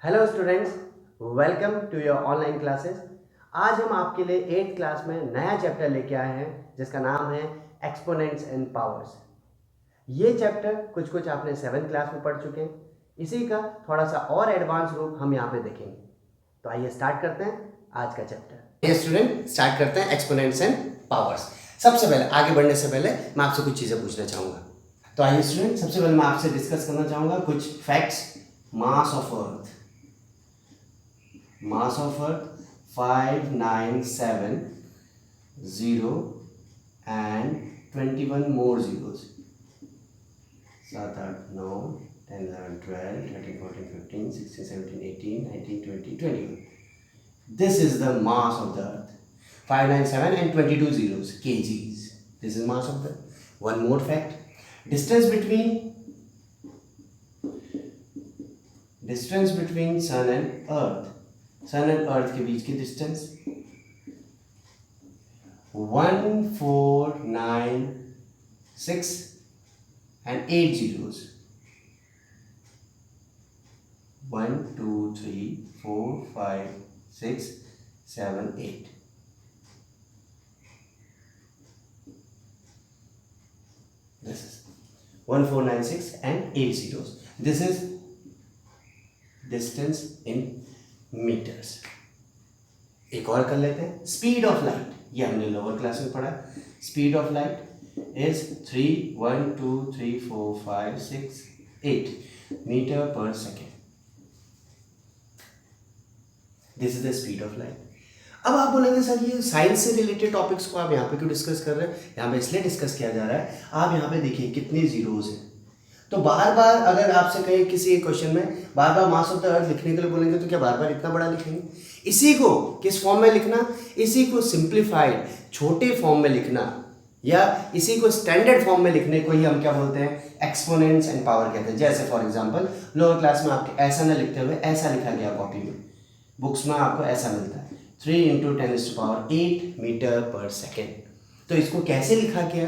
Hello students, welcome to your online classes. आज हम आपके लिए 8th क्लास में नया चैप्टर लेके आए हैं जिसका नाम है एक्सपोनेंट्स एंड पावर्स। ये चैप्टर कुछ कुछ आपने 7th क्लास में पढ़ चुके हैं। इसी का थोड़ा सा और एडवांस रूप हम यहाँ पे देखेंगे। तो आइए स्टार्ट करते हैं आज का चैप्टर। ये स्टूडेंट स्टार्ट करते हैं एक्सपोनेंट्स एंड पावर्स। सबसे पहले आगे बढ़ने से पहले मैं आपसे कुछ चीज़ें पूछना चाहूँगा। तो आइए स्टूडेंट, सबसे पहले मैं आपसे डिस्कस करना चाहूँगा कुछ facts. Mass of earth, mass of earth 5970 and 21 more zeros, 7 8 9 10 11 12 13 14 15 16 17 18 19 20 21. This is the mass of the earth, 597 and 22 zeros, kgs. This is mass of the earth. One more fact, distance between sun and earth, sun and earth के बीच की distance 1496 and 8 zeros, 1 2 3 4 5 6 7 8. This is 1496 and 8 zeros. This is distance in metres. एक और कर लेते हैं, speed of light. ये हमने लोअर क्लास में पढ़ा। Speed of light is 3 1 2 3 4 5 6 8 metre पर second. This is the speed of light. अब आप बोलेंगे सर ये साइंस से रिलेटेड टॉपिक्स को आप यहाँ पे क्यों डिस्कस कर रहे हैं? यहाँ पे इसलिए डिस्कस किया जा रहा है, आप यहाँ पे देखिए कितने जीरोज हैं। तो बार बार अगर आपसे कहीं किसी एक क्वेश्चन में बार बार मास ऑफ द अर्थ लिखने के लिए बोलेंगे तो क्या बार बार इतना बड़ा लिखेंगे? इसी को किस फॉर्म में लिखना, इसी को सिंप्लीफाइड छोटे फॉर्म में लिखना या इसी को स्टैंडर्ड फॉर्म में लिखने को ही हम क्या बोलते हैं? एक्सपोनेंट्स एंड पावर कहते हैं। जैसे फॉर एग्जांपल लोअर क्लास में आपके ऐसा न लिखते हुए ऐसा लिखा गया कॉपी में, बुक्स में आपको ऐसा मिलता है 3 × 10⁸ मीटर पर सेकेंड। तो इसको कैसे लिखा गया,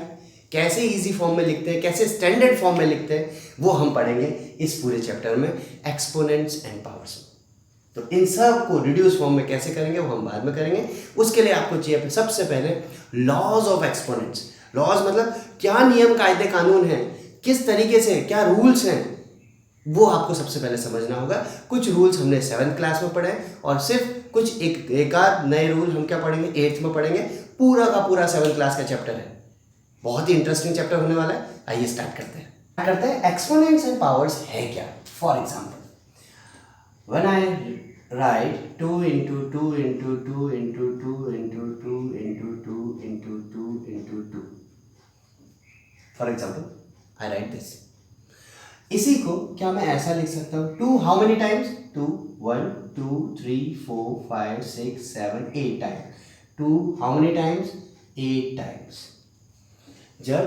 कैसे इजी फॉर्म में लिखते हैं, कैसे स्टैंडर्ड फॉर्म में लिखते हैं, वो हम पढ़ेंगे इस पूरे चैप्टर में एक्सपोनेंट्स एंड पावर्स में। तो इन सब को रिड्यूस फॉर्म में कैसे करेंगे वो हम बाद में करेंगे। उसके लिए आपको चाहिए सबसे पहले लॉज ऑफ एक्सपोनेंट्स। लॉज मतलब क्या नियम कायदे कानून हैं, किस तरीके से क्या रूल्स हैं, वो आपको सबसे पहले समझना होगा। कुछ रूल्स हमने 7th क्लास में पढ़े और सिर्फ कुछ एक आध नए रूल हम क्या पढ़ेंगे 8th में पढ़ेंगे। पूरा का पूरा 7th क्लास का चैप्टर है, बहुत ही इंटरेस्टिंग चैप्टर होने वाला है। आइए स्टार्ट करते हैं। एक्सपोनेंट्स एंड पावर्स है क्या? For example when I right 2 × 2 × 2 × 2 × 2 × 2 × 2 × 2, for example I right this. इसी को क्या मैं ऐसा लिख सकता हूँ? 2 how many times? 2 1 2 3 4 5 6 7 8 times. 2 how many times? 8 times. जब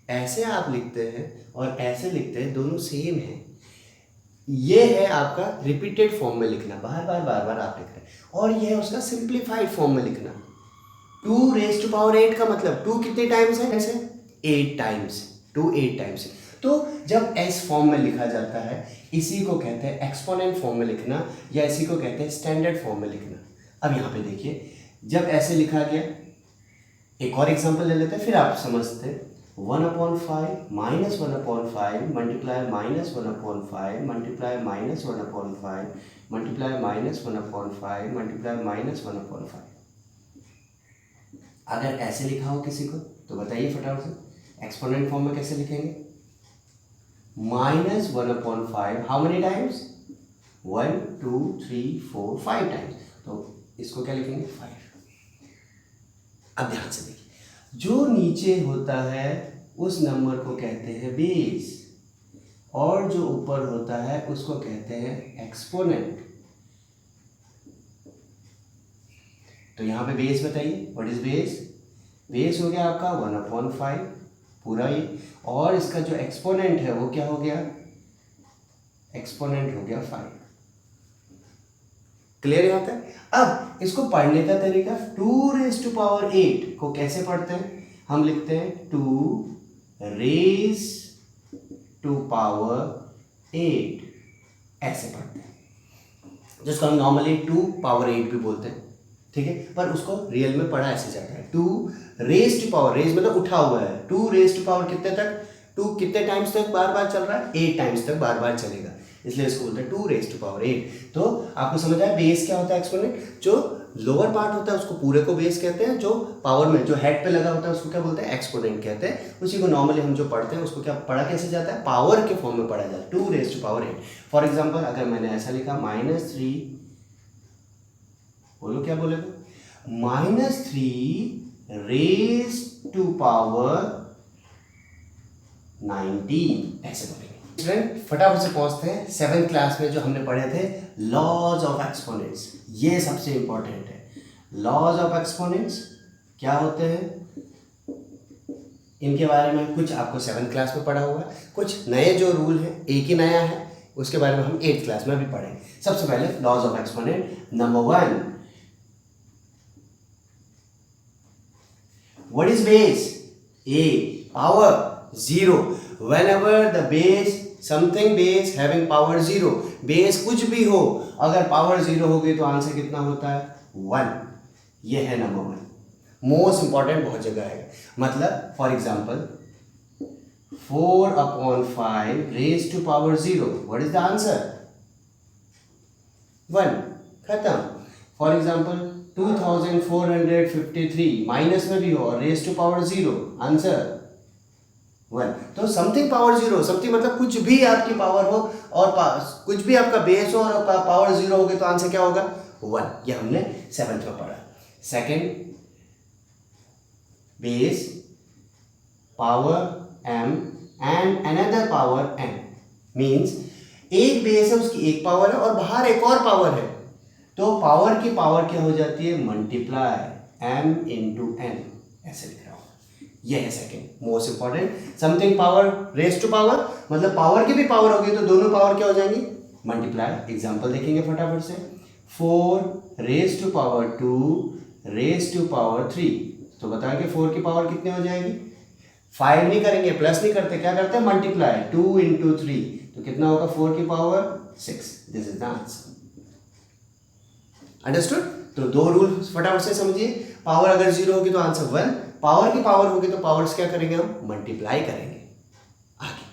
ऐसे आप लिखते हैं और ऐसे लिखते हैं, दोनों सेम है। ये है आपका रिपीटेड फॉर्म में लिखना, बार बार आप लिख रहे हैं, और ये है उसका सिंप्लीफाइड फॉर्म में लिखना। 2⁸ का मतलब 2 कितने टाइम्स है? ऐसे 8 टाइम्स। 2 8 टाइम्स। तो जब इस फॉर्म में लिखा जाता है, इसी को कहते हैं एक्सपोनेंट फॉर्म में लिखना, या इसी को कहते हैं स्टैंडर्ड फॉर्म में लिखना। अब यहाँ पे देखिए, जब ऐसे लिखा गया, एक और एग्जांपल ले लेते हैं, फिर आप समझते हैं। 1/5 - 1/5 मल्टीप्लाई -1/5 मल्टीप्लाई -1/5 मल्टीप्लाई -1/5 मल्टीप्लाई -1/5। अगर ऐसे लिखा हो किसी को तो बताइए फटाफट से, एक्सपोनेंट फॉर्म में कैसे लिखेंगे? -1/5 हाउ मेनी टाइम्स? 1 2 3 4 5 टाइम्स। तो इसको क्या लिखेंगे? 5। अब ध्यान से देखिए, जो नीचे होता है उस नंबर को कहते हैं बेस, और जो ऊपर होता है उसको कहते हैं एक्सपोनेंट। तो यहां पे बेस बताइए, व्हाट इज बेस? बेस हो गया आपका 1/5 पूरा ये, और इसका जो एक्सपोनेंट है वो क्या हो गया? एक्सपोनेंट हो गया 5। क्लियर यहां तक? अब इसको पढ़ने का तरीका, 2⁸ को कैसे पढ़ते हैं? हम लिखते हैं 2⁸ ऐसे पढ़ते हैं। जिसको हम नॉर्मली 2 पावर 8 भी बोलते हैं, ठीक है, पर उसको रियल में पढ़ा ऐसे जाता है 2 रेज टू पावर, रेज मतलब उठा हुआ है, 2 रेज टू पावर कितने तक, 2 कितने टाइम्स तक बार बार चल रहा है, 8 टाइम्स तक बार बार चलेगा, इसलिए इसको बोलते हैं 2 रेज टू पावर 8। तो आपको समझ आया बेस क्या होता है एक्सपोनेंट, जो लोअर पार्ट होता है उसको पूरे को बेस कहते हैं, जो पावर में जो हेड पे लगा होता है उसको क्या बोलते हैं, एक्सपोनेंट कहते हैं। उसी को नॉर्मली हम जो पढ़ते हैं उसको क्या पढ़ा कैसे जाता है, पावर के फॉर्म में पढ़ा जाता है, 2 raise to power 8। For example अगर मैंने ऐसा लिखा -3, बोलो क्या बोलेगा, -3 रेज टू पावर 19, ऐसे बोलेंगे। स्टूडेंट फटाफट से पहुंचते हैं 7th क्लास में जो हमने पढ़े थे लॉज ऑफ एक्सपोनेंट्स, ये सबसे इंपॉर्टेंट है। लॉज ऑफ एक्सपोनेंट्स क्या होते हैं, इनके बारे में कुछ आपको 7th क्लास में पढ़ा हुआ है, कुछ नए जो रूल हैं, एक ही नया है, उसके बारे में हम 8th क्लास में भी पढ़ेंगे। सबसे पहले laws of exponent, number 1, what is base, a power 0, whenever the base something base having power 0, base कुछ भी हो अगर पावर 0 होगी तो आंसर कितना होता है, 1। ये है नंबर 1, मोस्ट इंपॉर्टेंट, बहुत जगह है। मतलब for example 4/5 raise to power 0, what is the answer, 1, खत्म। फॉर एग्जांपल 2453 माइनस में भी हो और रेज टू पावर 0, आंसर 1। तो समथिंग पावर 0, समथिंग मतलब कुछ भी आपकी पावर हो और कुछ भी आपका बेस हो और पावर 0 होगी तो आंसर क्या होगा, 1। ये हमने 7th में पढ़ा। Second, base power m and another power n, means एक बेस है उसकी एक पावर है और बाहर एक और पावर है, तो पावर की पावर क्या हो जाती है, मल्टीप्लाई m इंटू n, ऐसे लिख रहा हूं। यह है second most important. Something power raise to power मतलब पावर की भी पावर होगी तो दोनों पावर क्या हो जाएंगी, मल्टीप्लाई। एग्जांपल देखेंगे फटाफट से, 4 raise to power 2 raise to power 3, तो बताएंगे 4 की पावर कितनी हो जाएगी, 5 नहीं करेंगे, प्लस नहीं करते, क्या करते हैं, मल्टीप्लाई, 2 इंटू 3, तो कितना होगा, 4 की power 6। This is the answer, understood. तो दो रूल फटाफट से समझिए, पावर अगर 0 होगी तो आंसर 1, पावर की पावर होगी तो पावर्स क्या करेंगे, हम मल्टीप्लाई करेंगे आगे।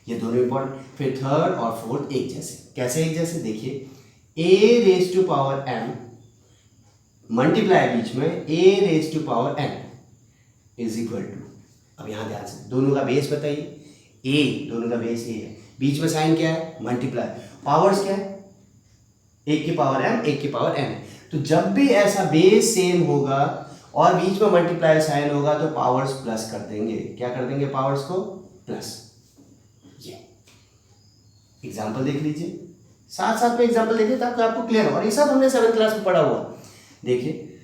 ये दोनों इंपॉर्टेंट। फिर थर्ड और फोर्थ एक जैसे, कैसे एक जैसे, देखिए a raise to power m multiply बीच में a raise to power n is equal to, अब यहां ध्यान से दोनों का बेस बताइए, a दोनों का बेस a है, बीच में साइन क्या है, मल्टीप्लाई, पावर्स क्या है, 1 की पावर m 1 की पावर n। तो जब भी ऐसा बेस सेम होगा और बीच में मल्टीप्लाई साइन होगा तो पावर्स प्लस कर देंगे, क्या कर देंगे, पावर्स को प्लस। ये एग्जांपल देख लीजिए, साथ साथ में एग्जांपल देखिए ताकि आपको क्लियर हो, और ये सब हमने 7th क्लास में पढ़ा हुआ। देखिए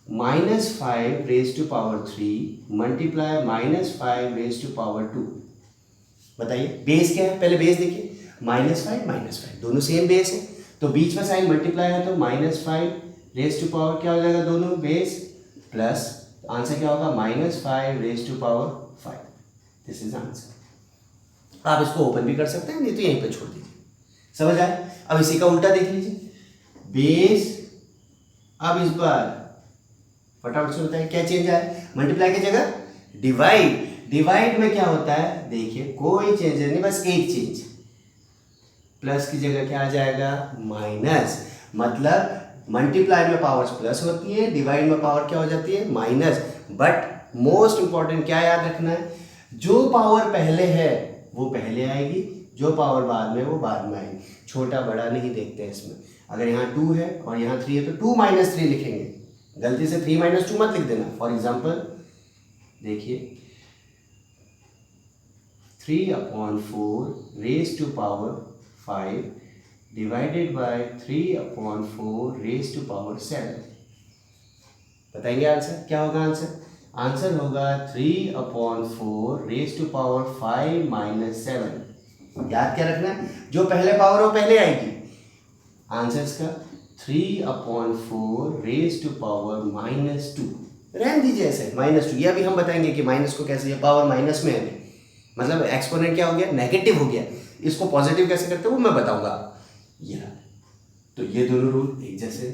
-5 रेज टू पावर 3 मल्टीप्लाई -5 रेज टू पावर 2, बताइए बेस क्या है, पहले बेस देखिए, -5 दोनों सेम बेस है, तो बीच में साइन मल्टीप्लाई है तो -5 रेज टू पावर क्या हो जाएगा, दोनों बेस प्लस, आंसर क्या होगा, -5 raise to power 5। This is answer. आप इसको ओपन भी कर सकते हैं, नहीं तो यहीं पे छोड़ दीजिए, समझ आए। अब इसी का उल्टा देख लीजिए, बेस, अब इस बार फटाफट से बताइए क्या चेंज आया, मल्टीप्लाई की जगह डिवाइड, डिवाइड में क्या होता है, देखिए कोई चेंज नहीं, बस एक चेंज, प्लस की जगह क्या आ जाएगा, माइनस, मतलब मल्टीप्लाई में पावर्स प्लस होती है, डिवाइड में पावर क्या हो जाती है, माइनस। बट मोस्ट इंपॉर्टेंट क्या याद रखना है, जो पावर पहले है वो पहले आएगी, जो पावर बाद में वो बाद में आएगी, छोटा बड़ा नहीं देखते हैं इसमें। अगर यहाँ 2 है और यहाँ 3 है तो 2 - 3 लिखेंगे, गलती से 3 - 2 मत लिख देना। फॉर एग्जाम्पल देखिए 3/4 raise to power 5 divided by 3/4 raise to power 7, बताएंगे आंसर क्या होगा, आंसर होगा 3/4 रेज टू पावर 5 - 7। याद क्या रखना है, जो पहले पावर हो पहले आएगी, आंसर इसका 3/4 रेज टू पावर -2, रहने दीजिए ऐसे -2। ये अभी हम बताएंगे कि माइनस को कैसे, ये पावर माइनस में है, मतलब एक्सपोनेंट क्या हो गया, नेगेटिव हो गया, इसको पॉजिटिव कैसे करते हैं वो मैं बताऊंगा। तो ये दोनों रूल एक जैसे।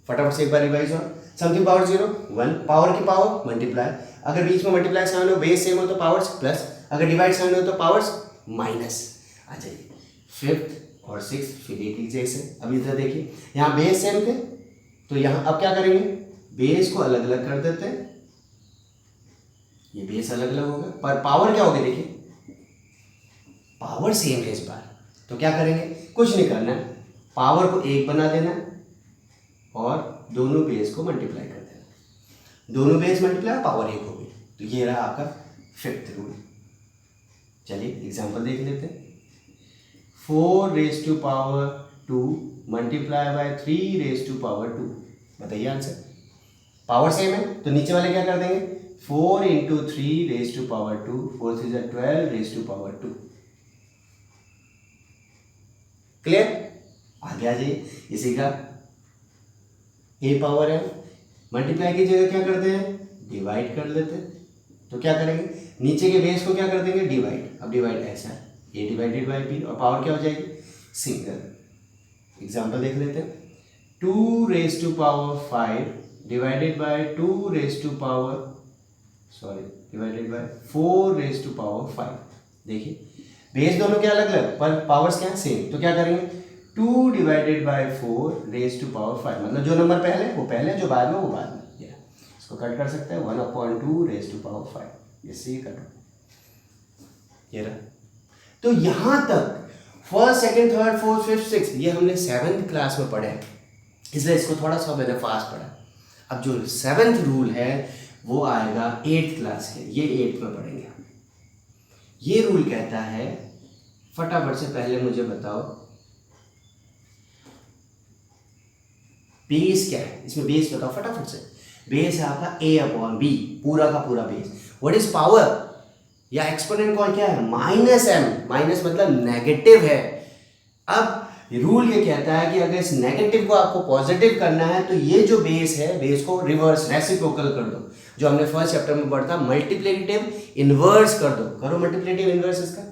फटाफट से एक बार रिवाइज और समथिंग पावर 0 1, पावर की पावर मल्टीप्लाई, अगर बीच में मल्टीप्लाई साइन हो, बेस सेम हो तो पावर्स प्लस, अगर डिवाइड साइन हो तो पावर्स माइनस। आ जाइए फिफ्थ और सिक्स फिर एक जैसे। अभी इधर देखिए यहाँ बेस सेम थे, तो यहाँ अब क्या करेंगे, बेस को अलग अलग कर देते हैं, ये बेस अलग अलग होगा पर पावर क्या होगी, देखिए पावर सेम है इस बार। तो क्या करेंगे, कुछ नहीं करना है, पावर को एक बना देना और दोनों बेस को मल्टीप्लाई कर देना, दोनों बेस मल्टीप्लाई पावर एक होगी। तो ये रहा आपका फिफ्थ रूल। चलिए एग्जांपल देख लेते हैं। 4 raise to power 2 multiply by 3 raise to power 2, बताइए आंसर। पावर सेम है तो नीचे वाले क्या कर देंगे, 4 into 3 raise to power 2, 4 3 12 raise to power 2। Clear, आगे आ जाइए। इसी का ए पावर है, मल्टीप्लाई की जगह क्या करते हैं, डिवाइड कर लेते हैं। तो क्या करेंगे, नीचे के बेस को क्या कर देंगे, डिवाइड। अब डिवाइड ऐसा है, ए डिवाइडेड बाई बी, और पावर क्या हो जाएगी, सिंगल। एग्जाम्पल देख लेते हैं। 2 raise to power 5 divided by 2 raise to power divided by 4 raise to power 5। देखिए बेस दोनों क्या अलग अलग पर पावर्स क्या सेम, तो क्या करेंगे, 2 divided by 4 raise to power 5, मतलब जो नंबर पहले वो पहले, जो बाद में वो बाद में। इसको कट कर सकते हैं, 1/2 रेज टू पावर 5, इससे कट हो, ये रहा। तो यहां तक first second third fourth fifth six ये हमने 7th क्लास में पढ़े, इसलिए इसको थोड़ा सा मैंने फास्ट पढ़ा। अब जो 7th रूल है वो आएगा 8th क्लास के, ये 8th में पढ़ेंगे। ये रूल कहता है, फटाफट से पहले मुझे बताओ बेस क्या है, इसमें बेस बताओ फटाफट से। बेस है आपका a/b, पूरा का पूरा बेस। व्हाट इज पावर या एक्सपोनेंट कौन क्या है, -m, माइनस मतलब नेगेटिव है। अब रूल ये कहता है कि अगर इस नेगेटिव को आपको पॉजिटिव करना है तो ये जो बेस है, बेस को रिवर्स रेसिप्रोकल कर दो, जो हमने फर्स्ट चैप्टर में पढ़ा था, मल्टीप्लिकेटिव इनवर्स कर दो। करो मल्टीप्लिकेटिव इनवर्स इसका,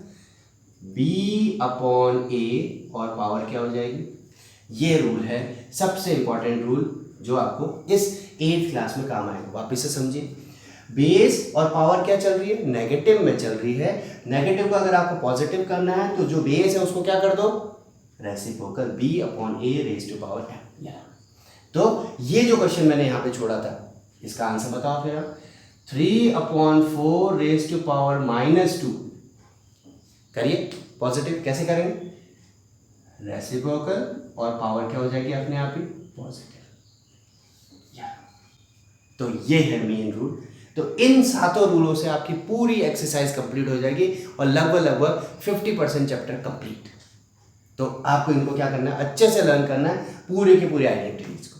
b/a, और पावर क्या हो जाएगी। ये रूल है सबसे इंपॉर्टेंट रूल जो आपको इस 8th क्लास में काम आएगा। वापिस से समझिए, बेस और पावर क्या चल रही है, नेगेटिव में चल रही है। नेगेटिव को अगर आपको पॉजिटिव करना है तो जो बेस है उसको क्या कर दो, reciprocal b/a raise to power m। तो ये जो क्वेश्चन मैंने यहाँ पे छोड़ा था, इसका आंसर बताओ फिर आप। 3/4 रेज टू पावर -2 करिए, पॉजिटिव कैसे करेंगे, रेसिप्रोकल, और पावर क्या हो जाएगी अपने आप ही पॉजिटिव। तो ये है मेन रूल। तो इन 7 रूलों से आपकी पूरी एक्सरसाइज कंप्लीट हो जाएगी और लगभग 50% चैप्टर कंप्लीट। तो आपको इनको क्या करना है, अच्छे से लर्न करना है, पूरे के पूरे आइडेंटिटीज को।